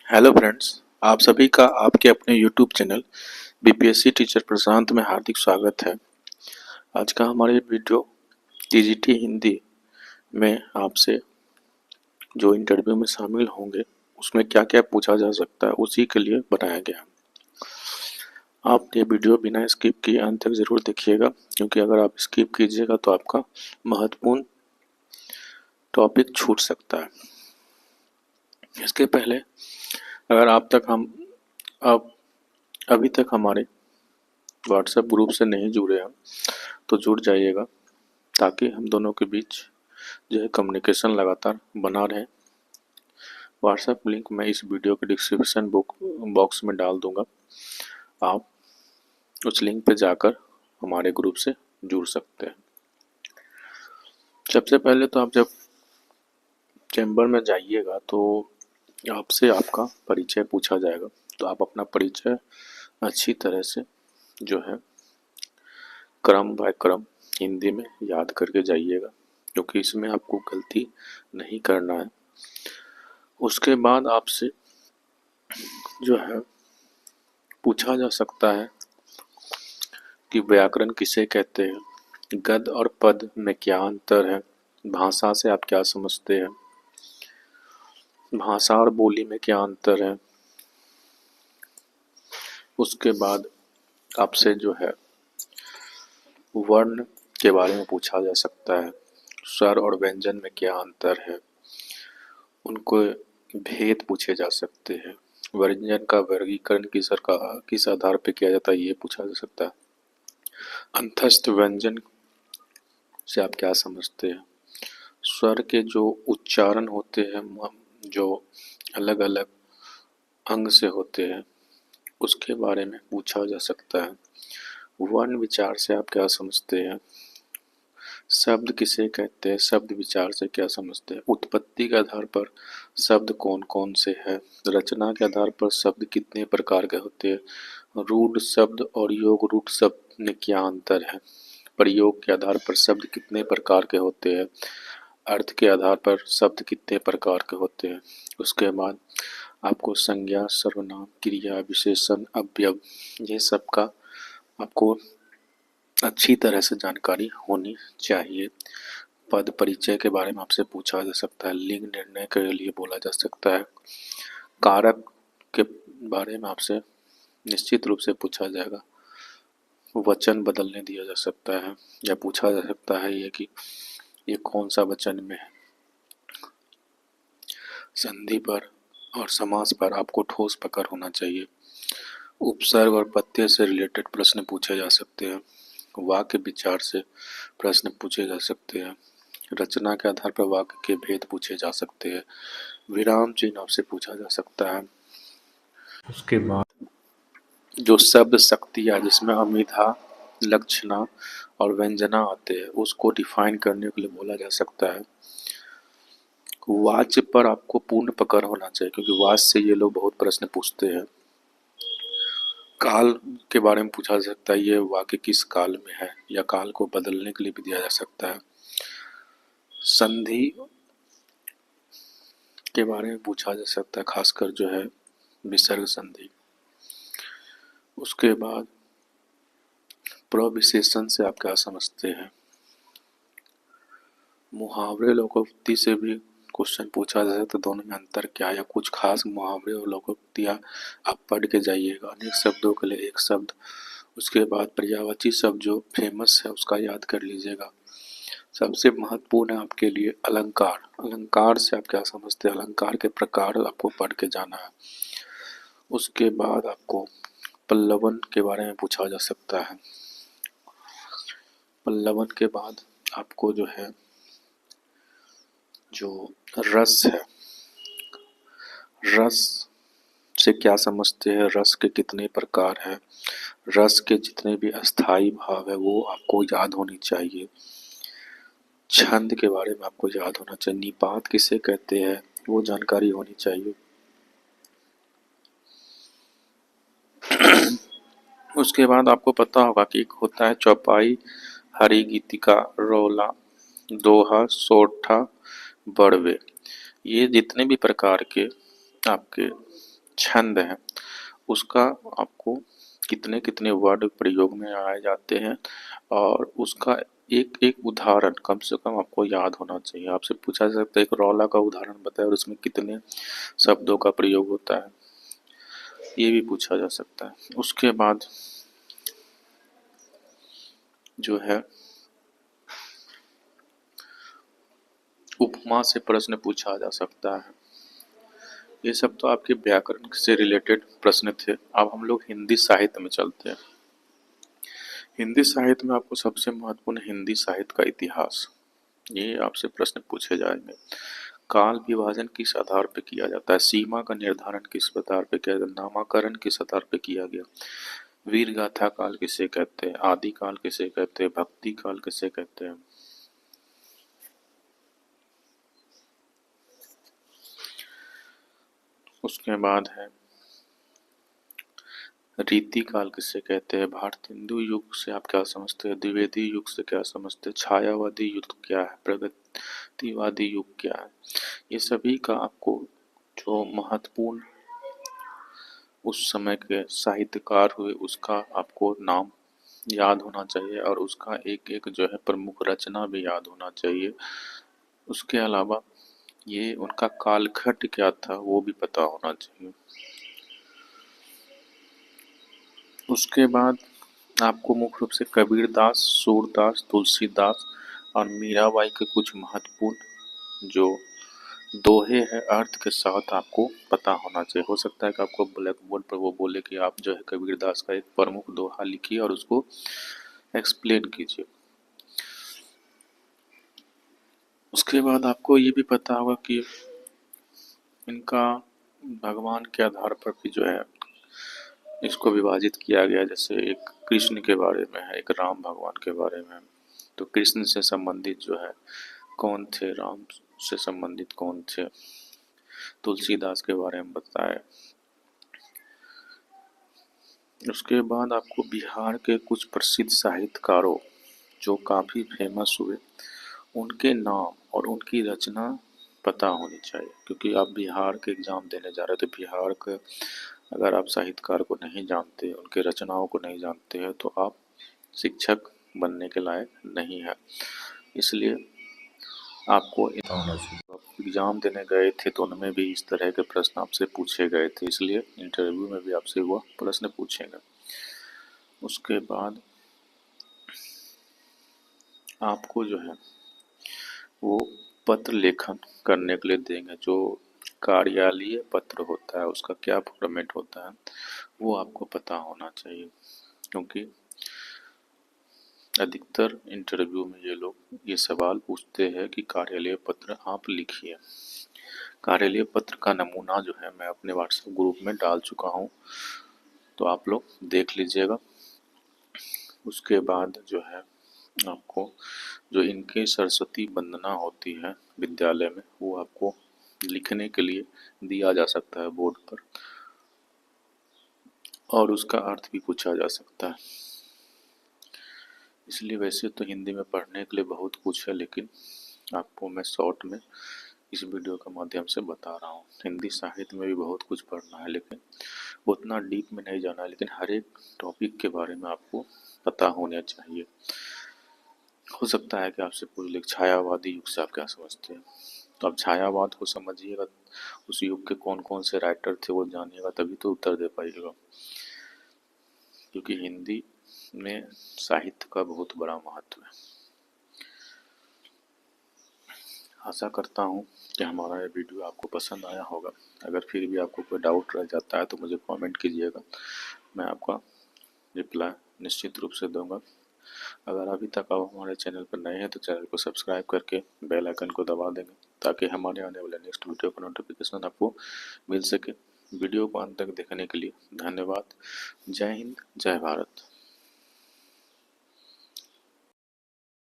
Hello friends, आप सभी का आपके अपने यूट्यूब चैनल बीपीएससी टीचर प्रशांत में हार्दिक स्वागत है। आज का हमारे वीडियो टीजीटी हिंदी में आपसे जो इंटरव्यू में शामिल होंगे उसमें क्या क्या पूछा जा सकता है उसी के लिए बनाया गया। आप ये वीडियो बिना स्किप किए अंत तक ज़रूर देखिएगा, क्योंकि अगर आप स्किप कीजिएगा तो आपका महत्वपूर्ण टॉपिक छूट सकता है। इसके पहले अगर आप अभी तक हमारे व्हाट्सएप ग्रुप से नहीं जुड़े हैं तो जुड़ जाइएगा, ताकि हम दोनों के बीच जो है कम्युनिकेशन लगातार बना रहे। व्हाट्सएप लिंक मैं इस वीडियो के डिस्क्रिप्शन बॉक्स में डाल दूंगा। आप उस लिंक पे जाकर हमारे ग्रुप से जुड़ सकते हैं। सबसे पहले तो आप जब चैम्बर में जाइएगा तो आपसे आपका परिचय पूछा जाएगा, तो आप अपना परिचय अच्छी तरह से जो है क्रम बाय क्रम हिंदी में याद करके जाइएगा, क्योंकि इसमें आपको गलती नहीं करना है। उसके बाद आपसे जो है पूछा जा सकता है कि व्याकरण किसे कहते हैं, गद्य और पद में क्या अंतर है, भाषा से आप क्या समझते हैं, भाषा और बोली में क्या अंतर है। उसके बाद आपसे जो है वर्ण के बारे में पूछा जा सकता है, स्वर और व्यंजन में क्या अंतर है, उनको भेद पूछे जा सकते हैं, व्यंजन का वर्गीकरण किस आधार पर किया जाता है ये पूछा जा सकता है, अंतस्थ व्यंजन से आप क्या समझते हैं, स्वर के जो उच्चारण होते हैं जो अलग अलग अंग से होते हैं उसके बारे में पूछा जा सकता है, वर्ण विचार से आप क्या समझते हैं, शब्द किसे कहते हैं, शब्द विचार से क्या समझते हैं, उत्पत्ति के आधार पर शब्द कौन कौन से हैं, रचना के आधार पर शब्द कितने प्रकार के होते हैं, रूढ़ शब्द और योग रूढ़ शब्द में क्या अंतर है, प्रयोग के आधार पर शब्द कितने प्रकार के होते हैं, अर्थ के आधार पर शब्द कितने प्रकार के होते हैं। उसके बाद आपको संज्ञा, सर्वनाम, क्रिया, विशेषण, अवयव ये सब का आपको अच्छी तरह से जानकारी होनी चाहिए। पद परिचय के बारे में आपसे पूछा जा सकता है, लिंग निर्णय के लिए बोला जा सकता है, कारक के बारे में आपसे निश्चित रूप से पूछा जाएगा, वचन बदलने दिया जा सकता है या पूछा जा सकता है ये कि ये कौन सा वचन में है। संधि पर और समास पर आपको ठोस पकड़ होना चाहिए। उपसर्ग और प्रत्यय से रिलेटेड प्रश्न पूछे जा सकते हैं, वाक्य विचार से प्रश्न पूछे जा सकते हैं, रचना के आधार पर वाक्य के भेद पूछे जा सकते हैं, विराम चिन्ह आपसे पूछा जा सकता है। उसके बाद जो शब्द शक्तियाँ जिसमें अमिधा, लक्षणा और व्यंजना आते हैं उसको डिफाइन करने के लिए बोला जा सकता है। वाच्य पर आपको पूर्ण पकड़ होना चाहिए, क्योंकि वाच्य से ये लोग बहुत प्रश्न पूछते हैं। काल के बारे में पूछा जा सकता है, ये वाक्य किस काल में है, या काल को बदलने के लिए भी दिया जा सकता है। संधि के बारे में पूछा जा सकता है, खासकर जो है विसर्ग संधि। उसके बाद प्रविशेषण से आप क्या समझते हैं, मुहावरे लोकोक्ति से भी क्वेश्चन पूछा जा सकता है, दोनों में अंतर क्या है, या कुछ खास मुहावरे और लोकोक्तियाँ आप पढ़ के जाइएगा, अनेक शब्दों के लिए एक शब्द। उसके बाद पर्यायवाची शब्द जो फेमस है उसका याद कर लीजिएगा। सबसे महत्वपूर्ण है आपके लिए अलंकार, अलंकार से आप क्या समझते हैं, अलंकार के प्रकार आपको पढ़ के जाना है। उसके बाद आपको पल्लवन के बारे में पूछा जा सकता है। पल्लवन के बाद आपको जो है जो रस है, रस से क्या समझते हैं, रस के कितने प्रकार हैं, रस के जितने भी अस्थाई भाव है वो आपको याद होनी चाहिए। छंद के बारे में आपको याद होना चाहिए, निपात किसे कहते हैं वो जानकारी होनी चाहिए। उसके बाद आपको पता होगा कि एक होता है चौपाई, हरी गीतिका, रोला, दोहा, सोठा, बड़वे। ये जितने भी प्रकार के आपके छंद है उसका आपको कितने कितने वर्ड प्रयोग में आए जाते हैं और उसका एक एक उदाहरण कम से कम आपको याद होना चाहिए। आपसे पूछा जा सकता है एक रौला का उदाहरण बताएं और उसमें कितने शब्दों का प्रयोग होता है, ये भी पूछा जा सकता है। उसके बाद जो है उपमा से प्रश्न पूछा जा सकता है। ये सब तो आपके व्याकरण से रिलेटेड प्रश्न थे। अब हम लोग हिंदी साहित्य में चलते हैं। हिंदी साहित्य में आपको सबसे महत्वपूर्ण हिंदी साहित्य का इतिहास, ये आपसे प्रश्न पूछे जाएंगे। काल विभाजन किस आधार पर किया जाता है? सीमा का निर्धारण किस आधार पर किया जाता है? नामाकरण किस आधार पर किया गया? वीर गाथा काल किसे कहते हैं? आदि काल किसे कहते हैं? भक्ति काल किसे कहते हैं? उसके बाद है रीति काल किसे कहते हैं? भारत हिंदू युग से आप क्या समझते हैं? द्विवेदी युग से क्या समझते हैं? छायावादी युग क्या है? प्रगतिवादी युग क्या है? ये सभी का आपको जो महत्वपूर्ण उस समय के साहित्यकार हुए उसका आपको नाम याद होना चाहिए और उसका एक एक जो है प्रमुख रचना भी याद होना चाहिए। उसके अलावा ये उनका कालखंड क्या था वो भी पता होना चाहिए। उसके बाद आपको मुख्य रूप से कबीरदास, सूरदास, तुलसीदास और मीराबाई के कुछ महत्वपूर्ण जो दोहे हैं अर्थ के साथ आपको पता होना चाहिए। हो सकता है कि आपको ब्लैक बोर्ड पर वो बोले कि आप जो है कबीरदास का एक प्रमुख दोहा लिखिए और उसको एक्सप्लेन कीजिए। उसके बाद आपको ये भी पता होगा कि इनका भगवान के आधार पर भी जो है इसको विभाजित किया गया। जैसे एक कृष्ण के बारे में है, एक राम भगवान के बारे में। तो कृष्ण से संबंधित जो है कौन थे, राम से संबंधित कौन थे, तुलसीदास के बारे में बताए। उसके बाद आपको बिहार के कुछ प्रसिद्ध साहित्यकारों जो काफ़ी फेमस हुए उनके नाम और उनकी रचना पता होनी चाहिए, क्योंकि आप बिहार के एग्ज़ाम देने जा रहे हो तो बिहार के अगर आप साहित्यकार को नहीं जानते, उनके रचनाओं को नहीं जानते हैं तो आप शिक्षक बनने के लायक नहीं है। इसलिए आपको होना चाहिए। आप एग्ज़ाम देने गए थे तो उनमें भी इस तरह के प्रश्न आपसे पूछे गए थे, इसलिए इंटरव्यू में भी आपसे वह प्रश्न पूछेंगे। उसके बाद आपको जो है वो पत्र लेखन करने के लिए देंगे। जो कार्यालयीय पत्र होता है उसका क्या फॉर्मेट होता है वो आपको पता होना चाहिए, क्योंकि अधिकतर इंटरव्यू में ये लोग ये सवाल पूछते हैं कि कार्यालयीय पत्र आप लिखिए। कार्यालयीय पत्र का नमूना जो है मैं अपने व्हाट्सएप ग्रुप में डाल चुका हूँ, तो आप लोग देख लीजिएगा। उसके बाद जो है आपको जो इनके सरस्वती वंदना होती है विद्यालय में वो आपको लिखने के लिए दिया जा सकता है बोर्ड पर, और उसका अर्थ भी पूछा जा सकता है। इसलिए वैसे तो हिंदी में पढ़ने के लिए बहुत कुछ है, लेकिन आपको मैं शॉर्ट में इस वीडियो के माध्यम से बता रहा हूँ। हिंदी साहित्य में भी बहुत कुछ पढ़ना है, लेकिन उतना डीप में नहीं जाना है, लेकिन हर एक टॉपिक के बारे में आपको पता होना चाहिए। हो सकता है कि आपसे पूछ ले छायावादी युग से आप क्या समझते हैं, तो आप छायावाद को समझिएगा, उस युग के कौन कौन से राइटर थे वो जानिएगा, तभी तो उत्तर दे पाइएगा। क्योंकि हिंदी में साहित्य का बहुत बड़ा महत्व है। आशा करता हूँ कि हमारा ये वीडियो आपको पसंद आया होगा। अगर फिर भी आपको कोई डाउट रह जाता है तो मुझे कमेंट कीजिएगा, मैं आपका रिप्लाई निश्चित रूप से दूंगा। अगर अभी तक आप हमारे चैनल पर नए हैं तो चैनल को सब्सक्राइब करके बेल आइकन को दबा देंगे, ताकि हमारे आने वाले नेक्स्ट वीडियो का नोटिफिकेशन आपको मिल सके। वीडियो को अंत तक देखने के लिए धन्यवाद। जय हिंद, जय भारत।